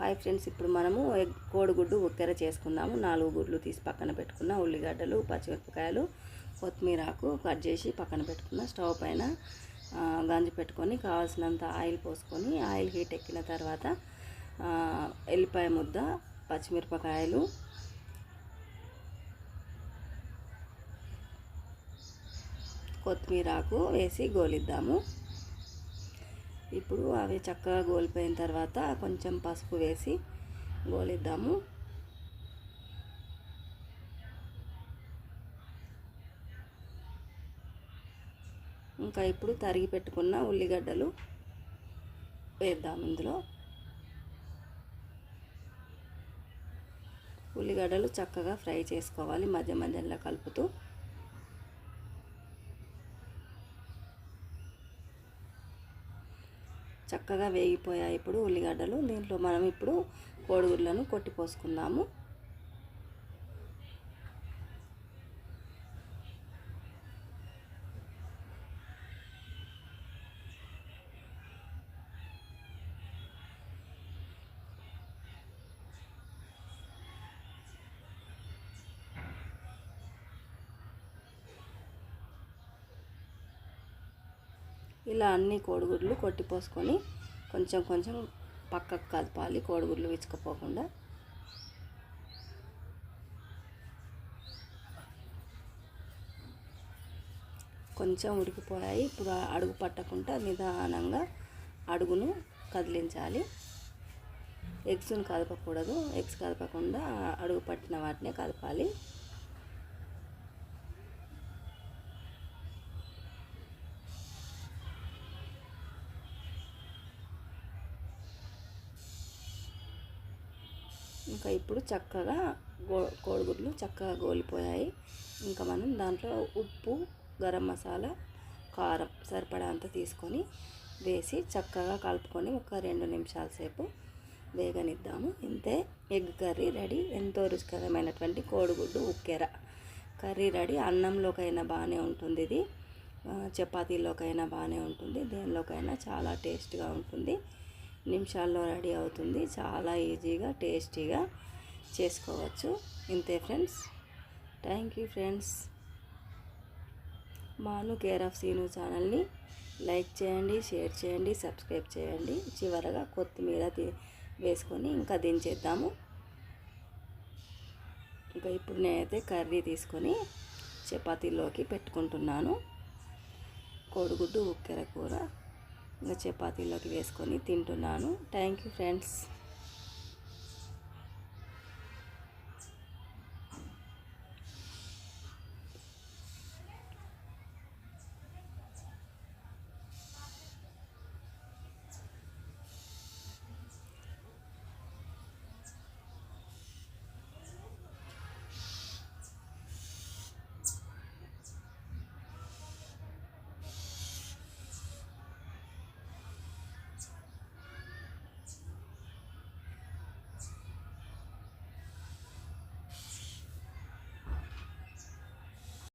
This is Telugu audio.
హాయ్ ఫ్రెండ్స్, ఇప్పుడు మనము కోడిగుడ్డు ఉక్కెర చేసుకుందాము. 4 గుడ్లు తీసి పక్కన పెట్టుకున్న, ఉల్లిగడ్డలు, పచ్చిమిరపకాయలు, కొత్తిమీరాకు కట్ చేసి పక్కన పెట్టుకున్న. స్టవ్ పైన గంజి పెట్టుకొని కావాల్సినంత ఆయిల్ పోసుకొని, ఆయిల్ హీట్ ఎక్కిన తర్వాత ఎల్లిపాయ ముద్ద, పచ్చిమిరపకాయలు, కొత్తిమీరాకు వేసి గోలిద్దాము. ఇప్పుడు అవి చక్కగా గోలిపోయిన తర్వాత కొంచెం పసుపు వేసి గోలిద్దాము. ఇంకా ఇప్పుడు తరిగి పెట్టుకున్న ఉల్లిగడ్డలు వేద్దాము. ఇందులో ఉల్లిగడ్డలు చక్కగా ఫ్రై చేసుకోవాలి, మధ్య మధ్యలో కలుపుతూ. చక్కగా వేగిపోయాయి ఇప్పుడు ఉల్లిగడ్డలు. దీంట్లో మనం ఇప్పుడు కోడిగుడ్లను కొట్టి పోసుకుందాము. ఇలా అన్ని కోడిగుడ్లు కొట్టి పోసుకొని కొంచెం కొంచెం పక్కకు కదపాలి, కోడిగుడ్లు విచ్చుకుపోకుండా. కొంచెం ఉడికిపోయాయి. ఇప్పుడు అడుగు పట్టకుండా నిదానంగా అడుగును కదిలించాలి. ఎగ్స్ను కదపకూడదు, ఎగ్స్ కదపకుండా అడుగు పట్టిన వాటినే కదపాలి. ఇంకా ఇప్పుడు చక్కగా కోడిగుడ్లు చక్కగా గోలిపోయాయి. ఇంకా మనం దాంట్లో ఉప్పు, గరం మసాలా, కారం సరిపడా అంత తీసుకొని వేసి చక్కగా కలుపుకొని ఒక 2 నిమిషాల సేపు వేగనిద్దాము. ఇంతే, ఎగ్ కర్రీ రెడీ. ఎంతో రుచికరమైనటువంటి కోడిగుడ్డు ఉక్కెర కర్రీ రెడీ. అన్నంలోకైనా బాగానే ఉంటుంది, ఇది చపాతీలోకైనా బాగానే ఉంటుంది, దేనిలోకైనా చాలా టేస్ట్గా ఉంటుంది. నిమిషాల్లో రెడీ అవుతుంది. చాలా ఈజీగా టేస్టీగా చేసుకోవచ్చు. ఇంతే ఫ్రెండ్స్. Thank you friends. మాను కేర్ ఆఫ్ సీను ఛానల్ని లైక్ చేయండి, షేర్ చేయండి, సబ్స్క్రైబ్ చేయండి. చివరగా కొత్తిమీర వేసుకొని ఇంకా దించేద్దాము. ఇంకా ఇప్పుడు నేనైతే కర్రీ తీసుకొని చపాతీలోకి పెట్టుకుంటున్నాను. కోడిగుడ్డు ఉక్కెర కూర ఇంకా చపాతీలోకి వేసుకొని తింటున్నాను. Thank you friends.